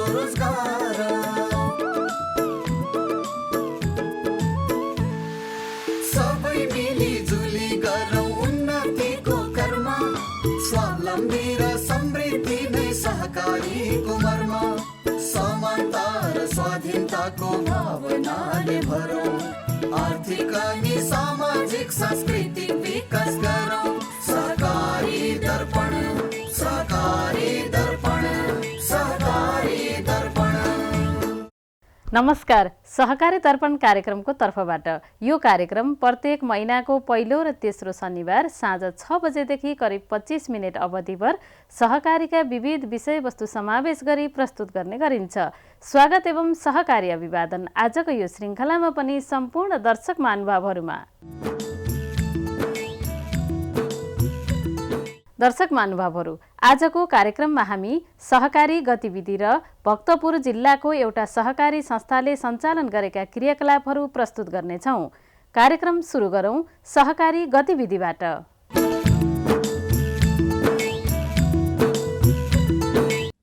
स्वरोजगार। सबै मिलिजुली गरौँ उन्नतिको कर्म, स्वावलम्बी र समृद्धि नै सहकारीको मर्म। समानता र स्वाधीनताको भावनाले भरौँ, आर्थिक अनि सामाजिक सांस्कृतिक विकास गरौँ। सहकारी दर्पण, सहकारी दर्पण, सहकारी दर्पण। नमस्कार, सहकारी दर्पण कार्यक्रमको तर्फबाट यो कार्यक्रम प्रत्येक महिनाको पहिलो र तेस्रो शनिबार साँझ 6 बजेदेखि करिब 25 मिनट अवधिभर सहकारीका विविध विषयवस्तु समावेश गरी प्रस्तुत गर्ने गरिन्छ। स्वागत एवं सहकारी अभिवादन आजको यो श्रृङ्खलामा पनि सम्पूर्ण दर्शक महानुभावहरूमा। दर्शक महानुभावहरू, आजको कार्यक्रममा हामी सहकारी गतिविधि र भक्तपुर जिल्लाको एउटा सहकारी संस्थाले सञ्चालन गरेका क्रियाकलापहरू प्रस्तुत गर्नेछौँ। कार्यक्रम सुरु गरौँ सहकारी गतिविधिबाट।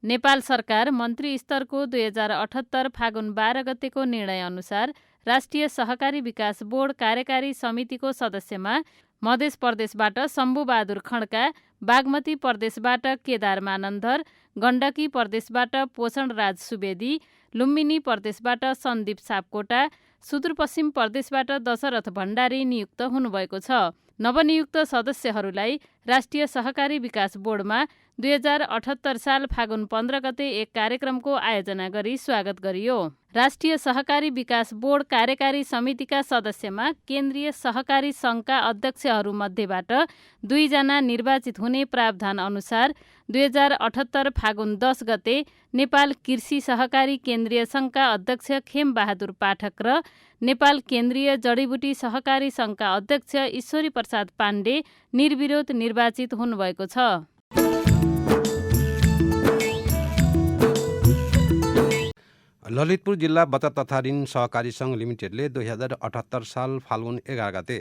नेपाल सरकार मन्त्री स्तरको 2078 फागुन 12 गतेको निर्णय अनुसार राष्ट्रिय सहकारी विकास बोर्ड कार्यकारी समितिको सदस्यमा मध्य प्रदेशबाट शम्भुबहादुर खड्का, बागमती प्रदेशबाट केदार मानन्धर, गण्डकी प्रदेशबाट पोषण राज सुवेदी, लुम्बिनी प्रदेशबाट सन्दीप सापकोटा, सुदूरपश्चिम प्रदेशबाट दशरथ भण्डारी नियुक्त हुनुभएको छ। नवनियुक्त सदस्यहरूलाई राष्ट्रिय सहकारी विकास बोर्डमा 2078 साल फागुन 15 गते एक कार्यक्रमको आयोजना गरी स्वागत गरियो। राष्ट्रिय सहकारी विकास बोर्ड कार्यकारी समितिका सदस्यमा केन्द्रीय सहकारी सङ्घका अध्यक्षहरूमध्येबाट 2 जना निर्वाचित हुने प्रावधान अनुसार 2078 फागुन 10 गते नेपाल कृषि सहकारी केन्द्रीय सङ्घका अध्यक्ष खेम बहादुर पाठक र नेपाल केन्द्रीय जडीबुटी सहकारी सङ्घका अध्यक्ष ईश्वरी प्रसाद पाण्डे निर्विरोध निर्वाचित हुनुभएको छ। ललितपुर जिल्ला बचत तथा ऋण सहकारी सङ्घ लिमिटेडले 2078 साल फाल्गुन 11 गते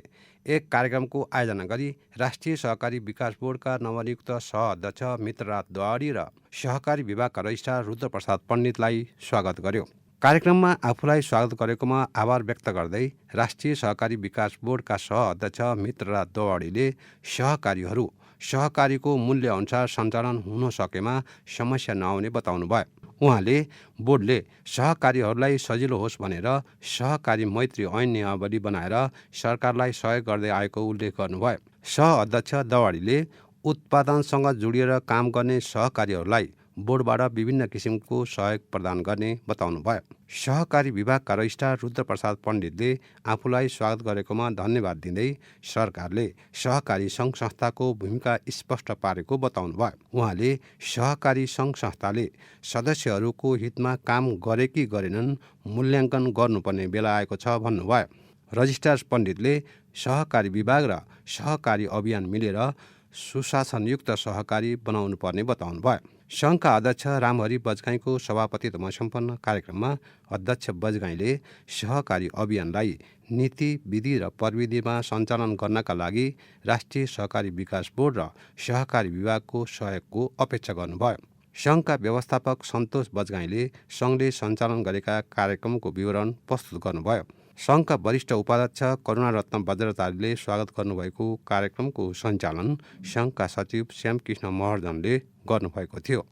एक कार्यक्रमको आयोजना गरी राष्ट्रिय सहकारी विकास बोर्डका नवनियुक्त सह-अध्यक्ष मित्रराज दवाडी र सहकारी विभागका रजिस्ट्रार रुद्रप्रसाद पण्डितलाई स्वागत गर्यो। कार्यक्रममा आफूलाई स्वागत गरेकोमा आभार व्यक्त गर्दै राष्ट्रिय सहकारी विकास बोर्डका सह-अध्यक्ष मित्रराज दवाडीले सहकारीहरू सहकारीको मूल्य अनुसार सञ्चालन हुन सकेमा समस्या नआउने बताउनुभयो। उहाँले बोर्डले सहकारीहरूलाई सजिलो होस् भनेर सहकारी मैत्री ऐन नियमावली बनाएर सरकारलाई सहयोग गर्दै आएको उल्लेख गर्नुभयो। सह-अध्यक्ष दवाडीले उत्पादनसँग जोडिएर काम गर्ने सहकारीहरूलाई बोर्डबाट विभिन्न किसिमको सहयोग प्रदान गर्ने बताउनुभयो। सहकारी विभागका रजिस्ट्रार रुद्रप्रसाद पण्डितले आफूलाई स्वागत गरेकोमा धन्यवाद दिँदै सरकारले सहकारी सङ्घ संस्थाको भूमिका स्पष्ट पारेको बताउनुभयो। उहाँले सहकारी सङ्घ संस्थाले सदस्यहरूको हितमा काम गरे कि गरेनन् मूल्याङ्कन गर्नुपर्ने बेला आएको छ भन्नुभयो। रजिस्ट्रार पण्डितले सहकारी विभाग र सहकारी अभियान मिलेर सुशासनयुक्त सहकारी बनाउनु पर्ने बताउनुभयो। सङ्घका अध्यक्ष रामहरि बजगाईको सभापतित्वमा सम्पन्न कार्यक्रममा अध्यक्ष बजगाईले सहकारी अभियानलाई नीति विधि र प्रविधिमा सञ्चालन गर्नका लागि राष्ट्रिय सहकारी विकास बोर्ड र सहकारी विभागको सहयोगको अपेक्षा गर्नुभयो। सङ्घका व्यवस्थापक सन्तोष बजगाईले सङ्घले सञ्चालन गरेका कार्यक्रमको विवरण प्रस्तुत गर्नुभयो। सङ्घका वरिष्ठ उपाध्यक्ष करुणारत्न बज्राचार्यले स्वागत गर्नुभएको कार्यक्रमको सञ्चालन सङ्घका सचिव श्यामकृष्ण महर्जनले गर्नुभएको थियो।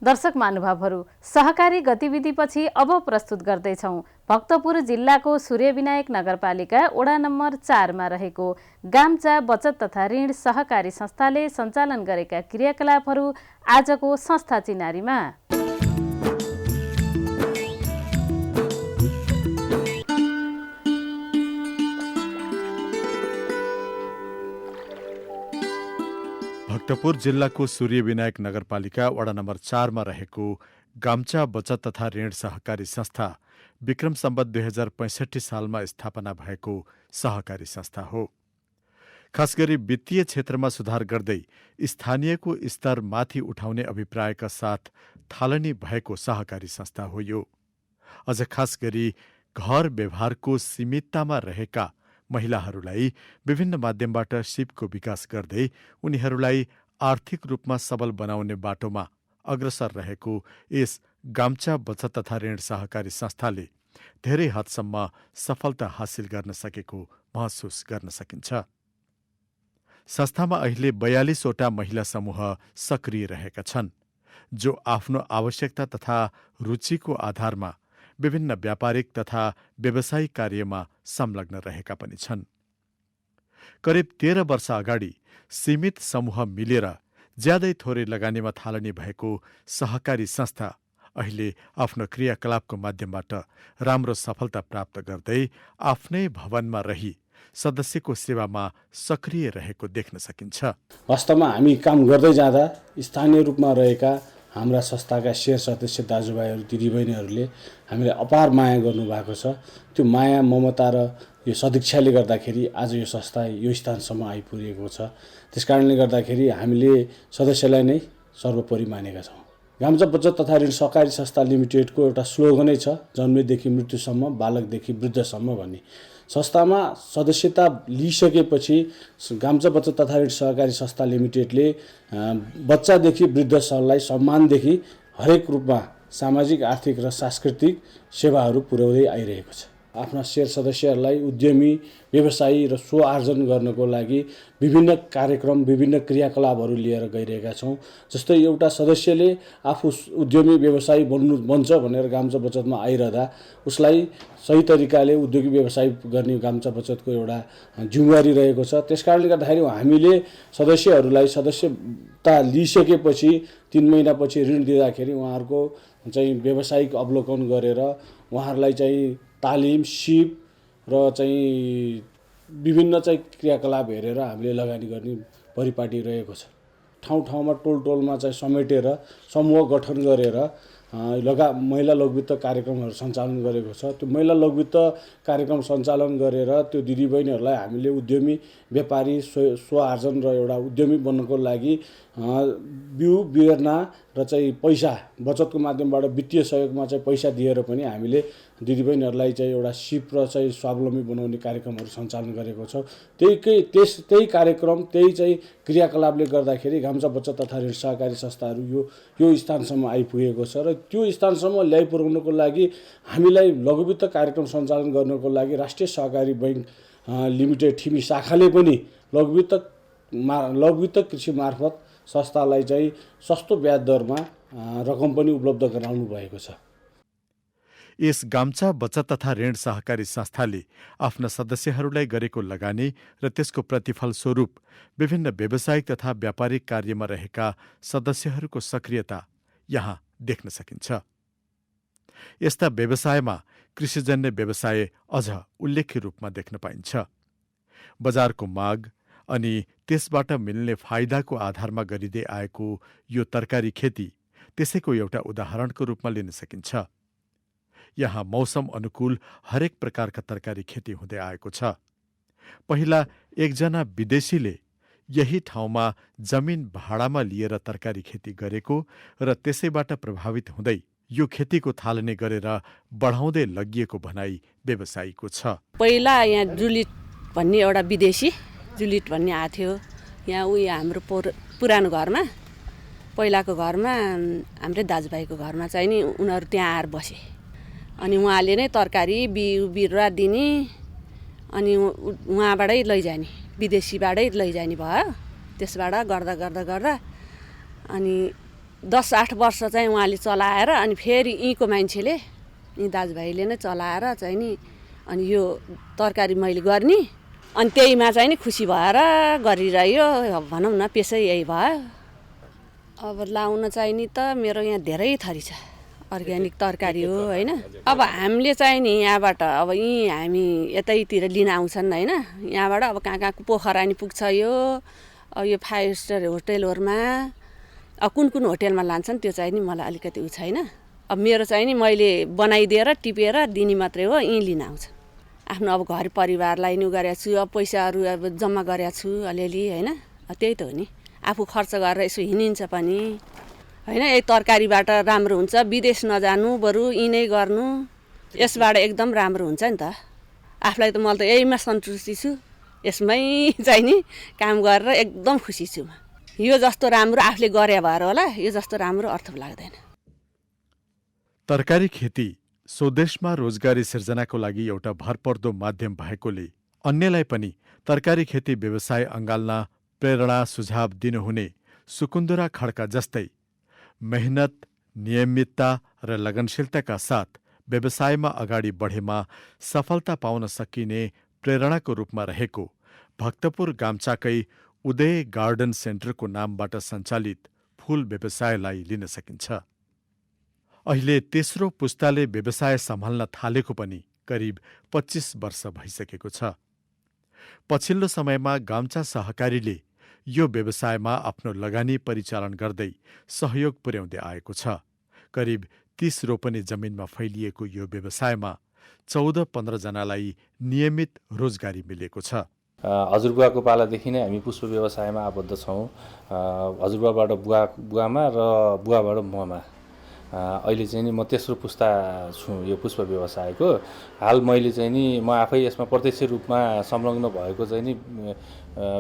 दर्शक महानुभावहरू, सहकारी गतिविधिपछि अब प्रस्तुत गर्दैछौँ भक्तपुर जिल्लाको सूर्यविनायक नगरपालिका वडा नम्बर 4 मा रहेको गाम्चा बचत तथा ऋण सहकारी संस्थाले सञ्चालन गरेका क्रियाकलापहरू आजको संस्था चिनारीमा। भक्तपुर जिल्लाको सूर्यविनायक नगरपालिका वडा नम्बर 4 मा रहेको गाम्चा बचत तथा ऋण सहकारी संस्था विक्रम सम्वत 2065 सालमा स्थापना भएको सहकारी संस्था हो। खास गरी वित्तीय क्षेत्रमा सुधार गर्दै स्थानीयको स्तर माथि उठाउने अभिप्रायका साथ थालनी भएको सहकारी संस्था हो यो। अझ खास गरी घर व्यवहारको सीमिततामा रहेका महिलाहरूलाई विभिन्न माध्यमबाट सिपको विकास गर्दै उनीहरूलाई आर्थिक रूपमा सबल बनाउने बाटोमा अग्रसर रहेको यस गाम्चा बचत तथा ऋण सहकारी संस्थाले धेरै हदसम्म सफलता हासिल गर्न सकेको महसुस गर्न सकिन्छ। संस्थामा अहिले 42वटा महिला समूह सक्रिय रहेका छन्, जो आफ्नो आवश्यकता तथा रुचिको आधारमा विभिन्न व्यापारिक तथा व्यावसायिक कार्यमा संलग्न रहेका पनि छन्। करिब 13 वर्ष अगाडि सीमित समूह मिलेर ज्यादै थोरै लगानीमा थालनी भएको सहकारी संस्था अहिले आफ्नो क्रियाकलापको माध्यमबाट राम्रो सफलता प्राप्त गर्दै आफ्नै भवनमा रही सदस्यको सेवामा सक्रिय रहेको देख्न सकिन्छ। वास्तवमा हामी काम गर्दै जाँदा स्थानीय रूपमा रहेका हाम्रा संस्थाका शेयर सदस्य दाजुभाइहरू दिदीबहिनीहरूले हामीलाई अपार माया गर्नुभएको छ। त्यो माया ममता र यो सदिच्छाले गर्दाखेरि आज यो संस्था यो स्थानसम्म आइपुगेको छ। त्यसकारणले गर्दाखेरि हामीले सदस्यलाई नै सर्वोपरि मानेका छौँ। गाम्चा बचत तथा ऋण सहकारी संस्था लिमिटेडको एउटा स्लोगनै छ, जन्मेदेखि मृत्युसम्म बालकदेखि वृद्धसम्म भन्ने। संस्थामा सदस्यता लिइसकेपछि गाम्चा बचत तथा ऋण सहकारी संस्था लिमिटेडले बच्चादेखि वृद्धसम्मलाई सम्मानदेखि हरेक रूपमा सामाजिक, आर्थिक र सांस्कृतिक सेवाहरू पुर्याउँदै आइरहेको छ। आफ्ना शेयर सदस्यहरूलाई उद्यमी, व्यवसायी र स्व आर्जन गर्नको लागि विभिन्न कार्यक्रम, विभिन्न क्रियाकलापहरू लिएर गइरहेका छौँ। जस्तै एउटा सदस्यले आफू उद्यमी व्यवसायी बन्छ भनेर गाम्चा बचतमा आइरहँदा उसलाई सही तरिकाले उद्योगी व्यवसाय गर्ने गाम्चा बचतको एउटा जिम्मेवारी रहेको छ। त्यसकारणले गर्दाखेरि हामीले सदस्यहरूलाई सदस्यता लिइसकेपछि 3 महिनापछि ऋण दिँदाखेरि उहाँहरूको चाहिँ व्यावसायिक अवलोकन गरेर उहाँहरूलाई चाहिँ तालिम, सिप र चाहिँ विभिन्न चाहिँ क्रियाकलाप हेरेर हामीले लगानी गर्ने परिपाटी रहेको छ। ठाउँ ठाउँमा टोलमा चाहिँ समेटेर समूह गठन गरेर महिला लघुवित्त कार्यक्रमहरू सञ्चालन गरेको छ। त्यो महिला लघुवित्त कार्यक्रम सञ्चालन गरेर त्यो दिदीबहिनीहरूलाई हामीले उद्यमी, व्यापारी, स्व आर्जन र एउटा उद्यमी बन्नको लागि बिउ बिर्ना र चाहिँ पैसा बचतको माध्यमबाट वित्तीय सहयोगमा चाहिँ पैसा दिएर पनि हामीले दिदीबहिनीहरूलाई चाहिँ एउटा सिप र चाहिँ स्वावलम्बी बनाउने कार्यक्रमहरू सञ्चालन गरेको छ। त्यही कार्यक्रम, त्यही चाहिँ क्रियाकलापले गर्दाखेरि गाम्चा बचत तथा ऋण सहकारी संस्थाहरू यो स्थानसम्म आइपुगेको छ। र त्यो स्थानसम्म ल्याइपुर्याउनको लागि हामीलाई लघुवित्त कार्यक्रम सञ्चालन गर्नको लागि राष्ट्रिय सहकारी बैंक लिमिटेड ठिमी शाखाले पनि लघुवित्त कृषि मार्फत संस्थालाई चाहिँ सस्तो ब्याज दरमा रकम पनि उपलब्ध गराउनु भएको छ। यस गाम्चा बचत तथा ऋण सहकारी संस्थाले आफ्ना सदस्यहरूलाई गरेको लगानी र त्यसको प्रतिफल स्वरूप विभिन्न व्यावसायिक तथा व्यापारिक कार्यमा रहेका सदस्यहरूको सक्रियता यहाँ देख्न सकिन्छ। यस्ता व्यवसायमा कृषिजन्य व्यवसाय अझ उल्लेख्य रूपमा देख्न पाइन्छ। बजारको माग अनि त्यसबाट मिल्ने फाइदाको आधारमा गरिँदै आएको यो तरकारी खेती त्यसैको एउटा उदाहरणको रूपमा लिन सकिन्छ। यहाँ मौसम अनुकूल हरेक प्रकारका तरकारी खेती हुँदै आएको छ। पहिला एकजना विदेशीले यही ठाउँमा जमिन भाडामा लिएर तरकारी खेती गरेको र त्यसैबाट प्रभावित हुँदै यो खेतीको थालनी गरेर बढाउँदै लगिएको भनाई व्यवसायीको छ। पहिला यहाँ जुलिट भन्ने एउटा विदेशी जुलिट भन्ने आएको थियो। यहाँ हाम्रो पुरानो घरमा, पहिलाको घरमा हाम्रै दाजुभाइको घरमा चाहिँ नि उनीहरू त्यहाँ आएर बसे। अनि उहाँले नै तरकारी बिउ बिरुवा दिने अनि उहाँबाटै लैजाने, विदेशीबाटै लैजाने भयो। त्यसबाट गर्दा गर्दा गर्दा अनि 10-8 वर्ष चाहिँ उहाँले चलाएर अनि फेरि यहीँको मान्छेले, यहीँ दाजुभाइले नै चलाएर चाहिँ नि अनि यो तरकारी मैले गर्ने अनि त्यहीमा चाहिँ नि खुसी भएर गरिरह्यो। भनौँ न पेसै यही भयो। अब लाउन चाहिँ नि त मेरो यहाँ धेरै थरी छ, अर्ग्यानिक तरकारी हो होइन। अब हामीले चाहिँ नि यहाँबाट अब यहीँ हामी यतैतिर लिन आउँछन् होइन। यहाँबाट अब कहाँ कहाँ पोखरा नि पुग्छ यो। अब यो 5 स्टार होटेलहरूमा अब कुन होटेलमा लान्छन् त्यो चाहिँ नि मलाई अलिकति उ छैन। अब मेरो चाहिँ नि मैले बनाइदिएर टिपेर दिने मात्रै हो, यहीँ लिन आउँछ। आफ्नो अब घर परिवारलाई नि गरेको छु, अब पैसाहरू अब जम्मा गरेको छु अलिअलि होइन। त्यही त हो नि, आफू खर्च गरेर यसो हिँडिन्छ पनि होइन। यही तरकारीबाट राम्रो हुन्छ, विदेश नजानु, बरु यिनै गर्नु, यसबाट एकदम राम्रो हुन्छ नि त। आफूलाई त मैले त यहीमा सन्तुष्टि छु, यसमै चाहिँ नि काम गरेर एकदम खुसी छु म। यो जस्तो राम्रो आफूले गरे भएर होला, यो जस्तो राम्रो अर्थ लाग्दैन। तरकारी खेती स्वदेशमा रोजगारी सिर्जनाको लागि एउटा भरपर्दो माध्यम भएकोले अन्यलाई पनि तरकारी खेती व्यवसाय अँगाल्न प्रेरणा सुझाव दिनुहुने सुकुन्दरा खड्का जस्तै मेहनत, नियमितता र लगनशीलताका साथ व्यवसायमा अगाडि बढेमा सफलता पाउन सकिने प्रेरणाको रूपमा रहेको भक्तपुर गाम्चाकै उदय गार्डन सेन्टरको नामबाट सञ्चालित फूल व्यवसायलाई लिन सकिन्छ। अहिले तेस्रो पुस्ताले व्यवसाय सम्हाल्न थालेको पनि करिब 25 वर्ष भइसकेको छ। पछिल्लो समयमा गाम्चा सहकारीले यो व्यवसायमा आफ्नो लगानी परिचालन गर्दै सहयोग पुर्याउँदै आएको छ। करिब 30 रोपनी जमिनमा फैलिएको यो व्यवसायमा 14-15 जनालाई नियमित रोजगारी मिलेको छ। हजुरबुवाको पालादेखि नै हामी पुष्प व्यवसायमा आबद्ध छौँ। हजुरबुवाबाट बुवामा र बुवाबाट ममा। अहिले चाहिँ नि म तेस्रो पुस्ता छु यो पुष्प व्यवसायको। हाल मैले चाहिँ नि म आफै यसमा प्रत्यक्ष रूपमा संलग्न भएको चाहिँ नि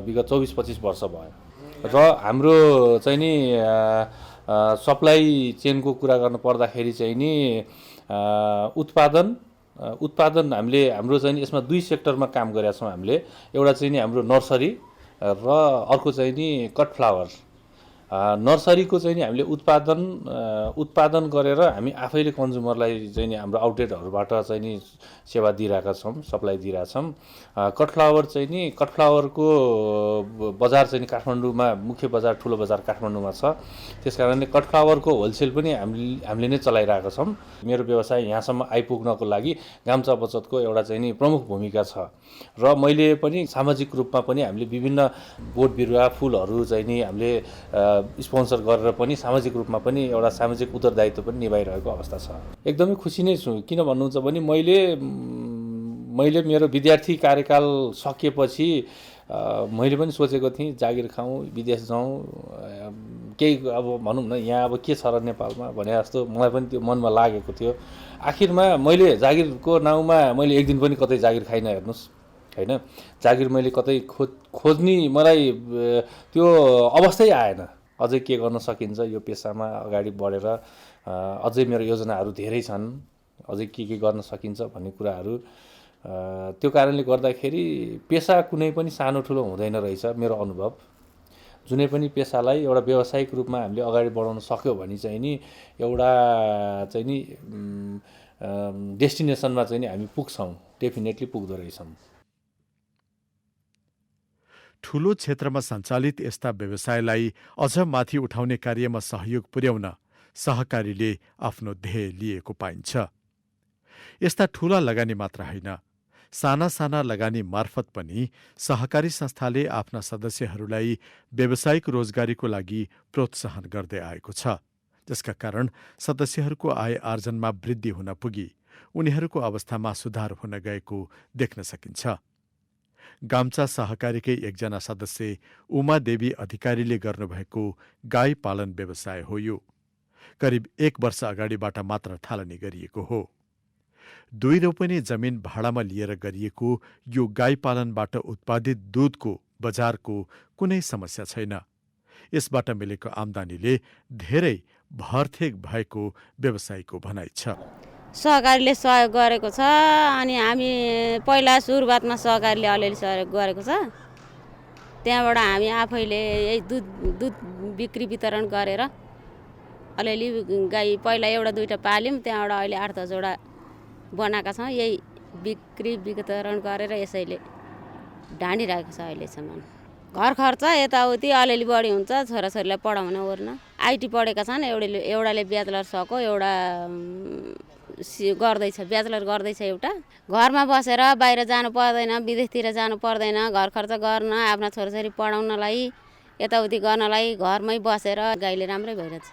विगत 24-25 वर्ष भयो। र हाम्रो चाहिँ नि सप्लाई चेनको कुरा गर्नु पर्दाखेरि चाहिँ नि उत्पादन हाम्रो चाहिँ यसमा 2 सेक्टरमा काम गरेका छौँ हामीले। एउटा चाहिँ नि हाम्रो नर्सरी र अर्को चाहिँ नि कट फ्लावर। नर्सरीको चाहिँ नि हामीले उत्पादन गरेर हामी आफैले कन्ज्युमरलाई चाहिँ नि हाम्रो आउटलेटहरूबाट चाहिँ नि सेवा दिइरहेका छौँ, सप्लाई दिइरहेका छौँ। कट फ्लावरको बजार चाहिँ नि काठमाडौँमा मुख्य बजार, ठुलो बजार काठमाडौँमा छ। त्यसकारणले कट फ्लावरको होलसेल पनि हामीले नै चलाइरहेका छौँ। मेरो व्यवसाय यहाँसम्म आइपुग्नको लागि गाम्चा बचतको एउटा चाहिँ नि प्रमुख भूमिका छ। र मैले पनि सामाजिक रूपमा पनि हामीले विभिन्न बोट बिरुवा फुलहरू चाहिँ नि हामीले स्पोन्सर गरेर पनि सामाजिक रूपमा पनि एउटा सामाजिक उत्तरदायित्व पनि निभाइरहेको अवस्था छ। एकदमै खुसी नै छु। किन भन्नुहुन्छ भने मैले मेरो विद्यार्थी कार्यकाल सकिएपछि मैले पनि सोचेको थिएँ जागिर खाउँ, विदेश जाउँ, केही अब भनौँ न यहाँ अब के छ र नेपालमा भने जस्तो मलाई पनि त्यो मनमा लागेको थियो। आखिरमा मैले जागिरको नाउँमा मैले एक दिन पनि कतै जागिर खाइन हेर्नुहोस्, होइन। जागिर मैले कतै खोज्ने मलाई त्यो अवस्थै आएन। अझै के गर्न सकिन्छ यो पेसामा अगाडि बढेर अझै मेरो योजनाहरू धेरै छन्, अझै के गर्न सकिन्छ भन्ने कुराहरू। त्यो कारणले गर्दाखेरि पेसा कुनै पनि सानो ठुलो हुँदैन रहेछ मेरो अनुभव। जुनै पनि पेसालाई एउटा व्यावसायिक रूपमा हामीले अगाडि बढाउन सक्यो भने चाहिँ नि एउटा चाहिँ नि डेस्टिनेसनमा चाहिँ नि हामी पुग्छौँ, डेफिनेटली पुग्दो रहेछौँ। ठूलो क्षेत्रमा सञ्चालित यस्ता व्यवसायलाई अझ माथि उठाउने कार्यमा सहयोग पुर्याउन सहकारीले आफ्नो ध्येय लिएको पाइन्छ। यस्ता ठूला लगानी मात्र होइन, साना साना लगानी मार्फत पनि सहकारी संस्थाले आफ्ना सदस्यहरूलाई व्यावसायिक रोजगारीको लागि प्रोत्साहन गर्दै आएको छ, जसका कारण सदस्यहरूको आय आर्जनमा वृद्धि हुन पुगी उनीहरूको अवस्थामा सुधार हुन गएको देख्न सकिन्छ। गाम्चा सहकारीकै एकजना सदस्य उमादेवी अधिकारीले गर्नुभएको गाई पालन व्यवसाय हो यो। करिब 1 वर्ष अगाडिबाट मात्र थालनी गरिएको हो। 2 रोपनी जमिन भाडामा लिएर गरिएको यो गाई पालनबाट उत्पादित दूधको बजारको कुनै समस्या छैन। यसबाट मिलेको आम्दानीले धेरै भरथेक भएको व्यवसायीको भनाइ छ। सहकारीले सहयोग गरेको छ। अनि हामी पहिला सुरुवातमा सहकारीले अलिअलि सहयोग गरेको छ। त्यहाँबाट हामी आफैले यही दुध बिक्री वितरण गरेर अलिअलि गाई पहिला 1-2टा पाल्यौँ, त्यहाँबाट अहिले 8-10 वटा बनाएका छौँ। यही बिक्री वितरण गरेर यसैले ढाँडिरहेको छ अहिलेसम्म। घर खर्च यताउति अलिअलि बढी हुन्छ, छोराछोरीलाई पढाउन ओर्न। आइटी पढेका छन्, एउटाले ब्याचलर सको, एउटा गर्दैछ, ब्याचलर गर्दैछ। एउटा घरमा बसेर बाहिर जानु पर्दैन, विदेशतिर जानु पर्दैन, घर खर्च गर्न, आफ्ना छोराछोरी पढाउनलाई, यताउति गर्नलाई घरमै बसेर गाईले राम्रै भइरहेछ।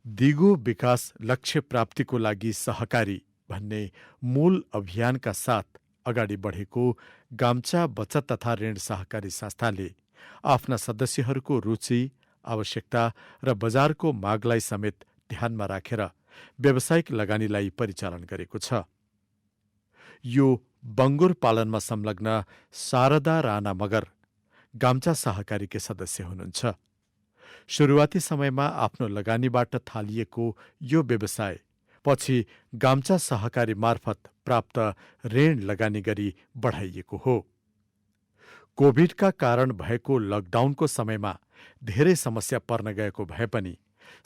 दिगो विकास लक्ष्य प्राप्तिको लागि सहकारी भन्ने मूल अभियानका साथ अगाडि बढेको गाम्चा बचत तथा ऋण सहकारी संस्थाले आफ्ना सदस्यहरूको रुचि, आवश्यकता र बजारको मागलाई समेत ध्यानमा राखेर व्यावसायिक लगानीलाई परिचालन गरेको छ। यो बङ्गुर पालनमा संलग्न शारदा राणा मगर गाम्चा सहकारीका सदस्य हुनुहुन्छ। सुरुवाती समयमा आफ्नो लगानीबाट थालिएको यो व्यवसाय पछि गाम्चा सहकारी मार्फत प्राप्त ऋण लगानी गरी बढाइएको हो। कोभिडका कारण भएको लकडाउनको समयमा धेरै समस्या पर्न गएको भए पनि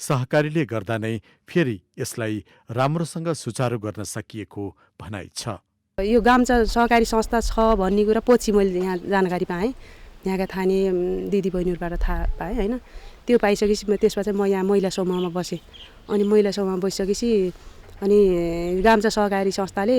सहकारीले गर्दा नै फेरि यसलाई राम्रोसँग सुचारू गर्न सकिएको भनाइ छ। यो गाम्चा सहकारी संस्था छ भन्ने कुरा पछि मैले यहाँ जानकारी पाएँ, यहाँका थाने दिदीबहिनीहरूबाट थाहा पाएँ होइन। त्यो पाइसकेपछि त्यसमा चाहिँ म यहाँ महिला समूहमा बसेँ। अनि महिला समूहमा बसिसकेपछि अनि गाम्चा सहकारी संस्थाले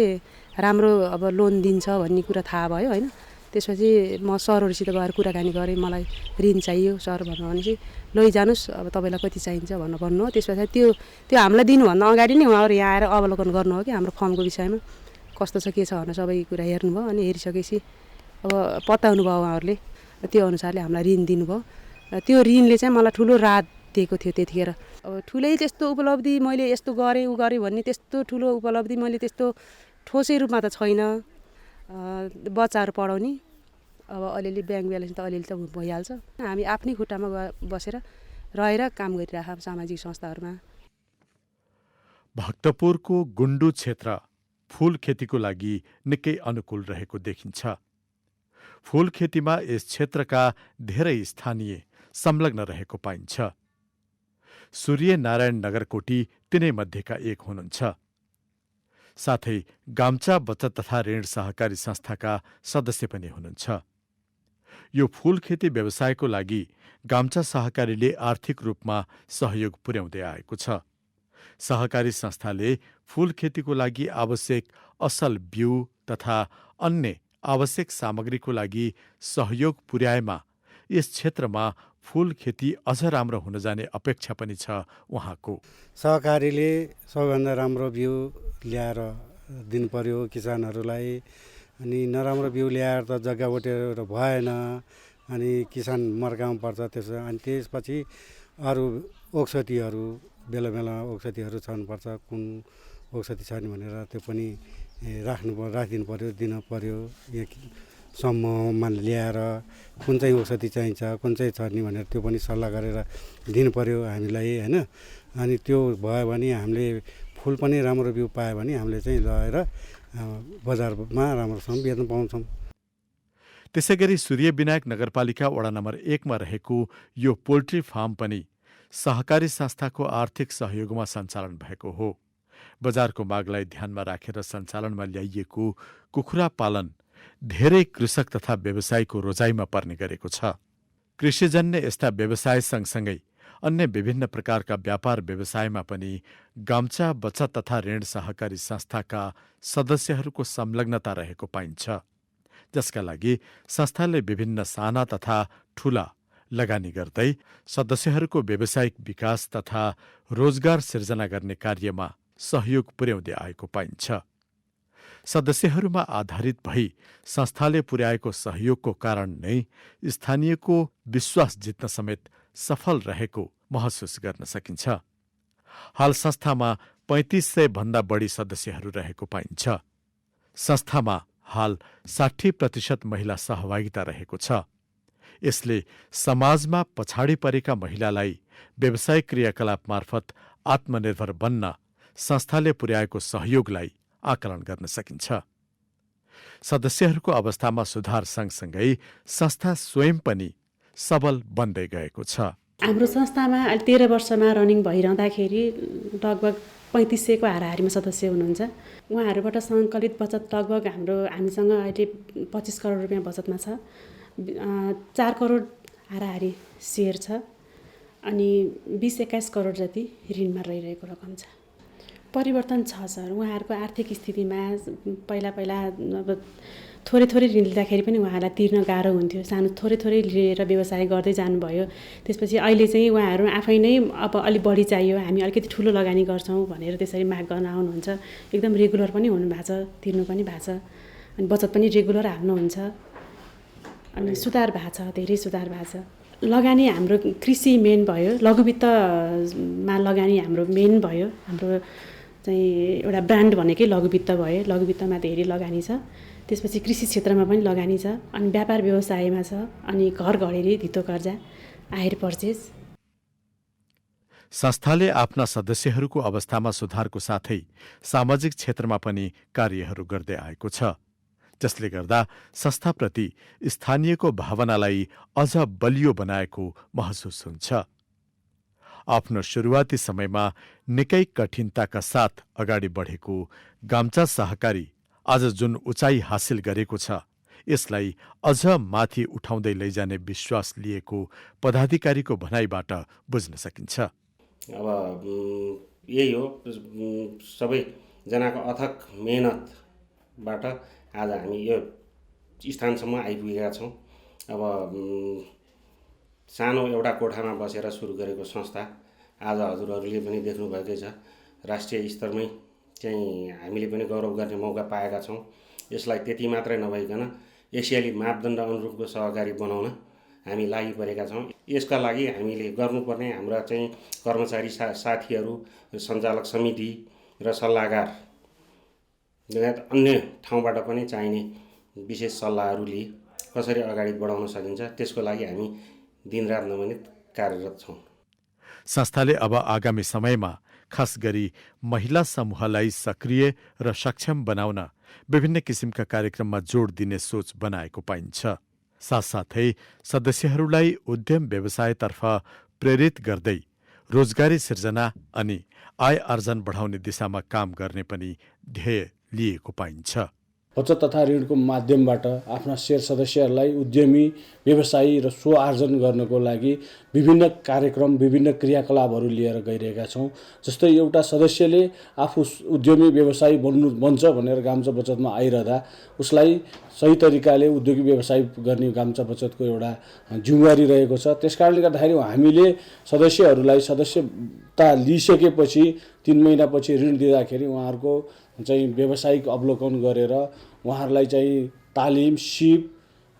राम्रो अब लोन दिन्छ भन्ने कुरा थाहा भयो होइन। त्यसपछि म सरहरूसित गएर कुराकानी गरेँ, मलाई ऋण चाहियो सर भनेपछि लैजानुहोस् अब तपाईँलाई कति चाहिन्छ भन्नु हो। त्यस पछाडि त्यो हामीलाई दिनुभन्दा अगाडि नै उहाँहरू यहाँ आएर अवलोकन गर्नु हो कि हाम्रो फर्मको विषयमा कस्तो छ के छ भनेर सबै कुरा हेर्नुभयो। अनि हेरिसकेपछि अब पत्याउनु भयो उहाँहरूले, त्यो अनुसारले हामीलाई ऋण दिनुभयो। त्यो ऋणले चाहिँ मलाई ठुलो राहत दिएको थियो त्यतिखेर। अब ठुलै त्यस्तो उपलब्धि मैले यस्तो गरेँ उ गरेँ भन्ने त्यस्तो ठुलो उपलब्धि मैले त्यस्तो ठोसै रूपमा त छैन। बच्चाहरू पढाउने अब अलिअलि ब्याङ्क ब्यालेन्स त अलिअलि त भइहाल्छ। हामी आफ्नै खुट्टामा बसेर रहेर काम गरिरहेका सामाजिक संस्थाहरूमा। भक्तपुरको गुन्डु क्षेत्र फूल खेतीको लागि निकै अनुकूल रहेको देखिन्छ। फूल खेतीमा यस क्षेत्रका धेरै स्थानीय संलग्न रहेको पाइन्छ। सूर्यनारायण नगरकोटी तिनै मध्येका एक हुनुहुन्छ। साथै गाम्चा बचत तथा ऋण सहकारी संस्थाका सदस्य पनि हुनुहुन्छ। यो फूल खेती व्यवसायको लागि गाम्चा सहकारीले आर्थिक रूपमा सहयोग पुर्याउँदै आएको छ। सहकारी संस्थाले फूल खेतीको लागि आवश्यक असल बिउ तथा अन्य आवश्यक सामग्रीको लागि सहयोग पुर्याएमा यस क्षेत्रमा फूल खेती अझ राम्रो हुन जाने अपेक्षा पनि छ उहाँको। सहकारीले सबैभन्दा राम्रो बिउ ल्याएर दिनु पर्यो किसानहरूलाई। अनि नराम्रो बिउ ल्याएर त जग्गा उठेर भएन, अनि किसान मर्काउनु पर्छ। अनि त्यसपछि अरू औषधिहरू बेला बेलामा औषधिहरू छर्नुपर्छ। कुन औषधि छ नि भनेर त्यो पनि राखिदिनु पर्यो, दिन पर्यो। समूहमा ल्याएर कुन चाहिँ औषधि चाहिन्छ, कुन चाहिँ छ नि भनेर त्यो पनि सल्लाह गरेर दिनु पर्यो हामीलाई होइन। अनि त्यो भयो भने हामीले फुल पनि राम्रो बिउ पायो भने हामीले चाहिँ लगेर बजारमा राम्रोसँग बेच्न पाउँछौँ। त्यसैगरी सूर्यविनायक नगरपालिका वडा नम्बर 1 मा रहेको यो पोल्ट्री फार्म पनि सहकारी संस्थाको आर्थिक सहयोगमा सञ्चालन भएको हो। बजारको मागलाई ध्यानमा राखेर सञ्चालनमा ल्याइएको कुखुरा पालन धेरै कृषक तथा व्यवसायीको रोजाइमा पर्ने गरेको छ। कृषिजन्य यस्ता व्यवसाय सँगसँगै अन्य विभिन्न प्रकारका व्यापार व्यवसायमा पनि गाम्चा बचत तथा ऋण सहकारी संस्थाका सदस्यहरूको संलग्नता रहेको पाइन्छ, जसका लागि संस्थाले विभिन्न साना तथा ठूला लगानी गर्दै सदस्यहरूको व्यावसायिक विकास तथा रोजगार सिर्जना गर्ने कार्यमा सहयोग पुर्याउँदै आएको पाइन्छ। सदस्यहरूमा आधारित भई संस्थाले पुर्याएको सहयोगको कारण नै स्थानीयको विश्वास जित्न समेत सफल रहेको महसुस गर्न सकिन्छ। हाल संस्थामा 3500 भन्दा बढी सदस्यहरू रहेको पाइन्छ। संस्थामा हाल 60% महिला सहभागिता रहेको छ। यसले समाजमा पछाडि परेका महिलालाई व्यवसायिक क्रियाकलाप मार्फत आत्मनिर्भर बन्न संस्थाले पुर्याएको सहयोगलाई आकलन गर्न सकिन्छ। सदस्यहरूको अवस्थामा सुधार सँगसँगै संस्था स्वयं पनि सबल बन्दै गएको छ। हाम्रो संस्थामा अहिले 13 वर्षमा रनिङ भइरहँदाखेरि लगभग 3500 को हाराहारीमा सदस्य हुनुहुन्छ। उहाँहरूबाट सङ्कलित बचत लगभग हामीसँग अहिले 25 करोड रुपियाँ बचतमा छ। 4 करोड हाराहारी सेयर छ अनि 20-21 करोड जति ऋणमा रहिरहेको रकम छ। परिवर्तन छ सर। उहाँहरूको आर्थिक स्थितिमा पहिला अब थोरै ऋण लिँदाखेरि पनि उहाँलाई तिर्न गाह्रो हुन्थ्यो। सानो थोरै लिएर व्यवसाय गर्दै जानुभयो। त्यसपछि अहिले चाहिँ उहाँहरू आफै नै अब अलिक बढी चाहियो, हामी अलिकति ठुलो लगानी गर्छौँ भनेर त्यसरी माग गर्न आउनुहुन्छ। एकदम रेगुलर पनि हुनुभएको छ, तिर्नु पनि भएको छ, अनि बचत पनि रेगुलर हाल्नुहुन्छ। अनि सुधार भएको छ, धेरै सुधार भएको छ। लगानी हाम्रो कृषि मेन भयो, लघुवित्तमा लगानी हाम्रो मेन भयो। हाम्रो चाहिँ एउटा ब्रान्ड भनेकै लघुवित्त भयो। लघुवित्तमा धेरै लगानी छ। त्यसपछि कृषि क्षेत्रमा पनि लगानी छ, अनि व्यापार व्यवसायमा छ, अनि घर घडेरी धितो कर्जा, हायर पर्चेज। संस्थाले आफ्ना सदस्यहरूको अवस्थामा सुधारको साथै सामाजिक क्षेत्रमा पनि कार्यहरू गर्दै आएको छ, जसले गर्दा संस्थाप्रति स्थानीयको भावनालाई अझ बलियो बनाएको महसुस हुन्छ। आफ्नो सुरुवाती समयमा निकै कठिनताका साथ अगाडि बढेको गाम्चा सहकारी आज जुन उचाइ हासिल गरेको छ, यसलाई अझ माथि उठाउँदै लैजाने विश्वास लिएको पदाधिकारीको भनाइबाट बुझ्न सकिन्छ। अब यही हो, सबैजनाको अथक मेहनतबाट आज हामी यो स्थानसम्म आइपुगेका छौँ। अब सानो एउटा कोठामा बसेर सुरु गरेको संस्था आज हजुरहरूले पनि देख्नुभएकै छ, राष्ट्रिय स्तरमै चाहिँ हामीले पनि गौरव गर्ने मौका पाएका छौँ। यसलाई त्यति मात्रै नभइकन एसियाली मापदण्ड अनुरूपको सहकारी बनाउन हामी लागि परेका छौँ। यसका लागि हामीले गर्नुपर्ने हाम्रा चाहिँ कर्मचारी साथीहरू, सञ्चालक समिति र सल्लाहकार लगायत अन्य ठाउँबाट पनि चाहिने विशेष सल्लाहहरू लिए कसरी अगाडि बढाउन सकिन्छ, त्यसको लागि हामी दिनरात नभनी कार्यरत छौँ। संस्थाले अब आगामी समयमा खास गरी महिला समूहलाई सक्रिय र सक्षम बनाउन विभिन्न किसिमका कार्यक्रममा जोड दिने सोच बनाएको पाइन्छ। साथसाथै सदस्यहरूलाई उद्यम व्यवसायतर्फ प्रेरित गर्दै रोजगारी सिर्जना अनि आय आर्जन बढाउने दिशामा काम गर्ने पनि ध्येय लिएको पाइन्छ। बचत तथा ऋणको माध्यमबाट आफ्ना शेयर सदस्यहरूलाई उद्यमी व्यवसायी र स्व आर्जन गर्नको लागि विभिन्न कार्यक्रम, विभिन्न क्रियाकलापहरू लिएर गइरहेका छौँ। जस्तै एउटा सदस्यले आफू उद्यमी व्यवसायी बन्छ भनेर गाम्चा बचतमा आइरहँदा उसलाई सही तरिकाले उद्योगी व्यवसाय गर्ने गाम्चा बचतको एउटा जिम्मेवारी रहेको छ। त्यसकारणले गर्दाखेरि हामीले सदस्यहरूलाई सदस्यता लिइसकेपछि 3 महिनापछि ऋण दिँदाखेरि उहाँहरूको चाहिँ व्यावसायिक अवलोकन गरेर उहाँहरूलाई चाहिँ तालिम, सिप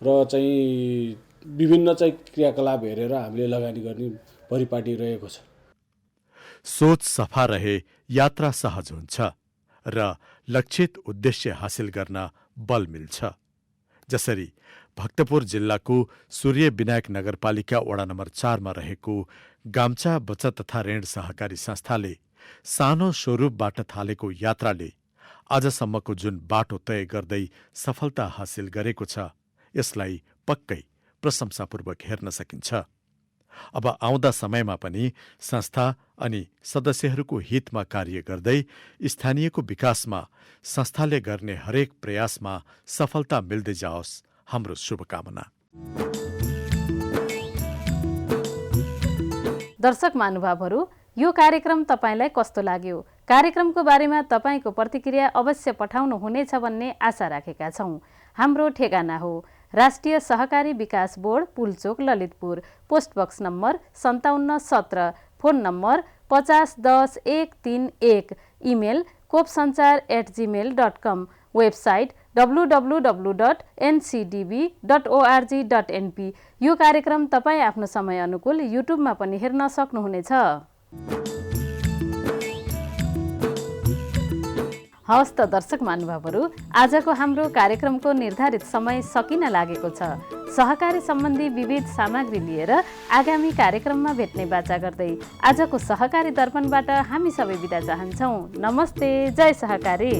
र चाहिँ विभिन्न चाहिँ क्रियाकलाप हेरेर हामीले लगानी गर्ने परिपाटी रहेको छ। सोच सफा रहे यात्रा सहज हुन्छ र लक्षित उद्देश्य हासिल गर्न बल मिल्छ। जसरी भक्तपुर जिल्लाको सूर्य विनायक नगरपालिका वडा नम्बर 4 मा रहेको गाम्चा बचत तथा ऋण सहकारी संस्थाले सानो स्वरूपबाट थालेको यात्राले आजसम्मको जुन बाटो तय गर्दै सफलता हासिल गरेको छ, यसलाई पक्कै प्रशंसापूर्वक हेर्न सकिन्छ। अब आउँदा समयमा पनि संस्था अनि सदस्यहरूको हितमा कार्य गर्दै स्थानीयको विकासमा संस्थाले गर्ने हरेक प्रयासमा सफलता मिल्दै जाओस्, हाम्रो शुभकामना। दर्शक महानुभावहरू, यो कार्यक्रम तपाईलाई कस्तो लाग्यो? कार्यक्रमको बारेमा तपाईको प्रतिक्रिया अवश्य पठाउनु हुनेछ भन्ने आशा राखेका छौं। हाम्रो ठेगाना हो राष्ट्रिय सहकारी विकास board, Pulchowk, Lalitpur, post box number 5717, phone number 5010-131, email kopsanchar@gmail.com, website www.ncdb.org.np। यो कार्यक्रम तपाईँ आफ्नो समय अनुकूल युट्युबमा पनि हेर्न सक्नुहुनेछ। हवस् त दर्शक महानुभावहरू, आजको हाम्रो कार्यक्रमको निर्धारित समय सकिन लागेको छ। सहकारी सम्बन्धी विविध सामग्री लिएर आगामी कार्यक्रममा भेट्ने बाचा गर्दै आजको सहकारी दर्पणबाट हामी सबै बिदा चाहन्छौँ। नमस्ते, जय सहकारी।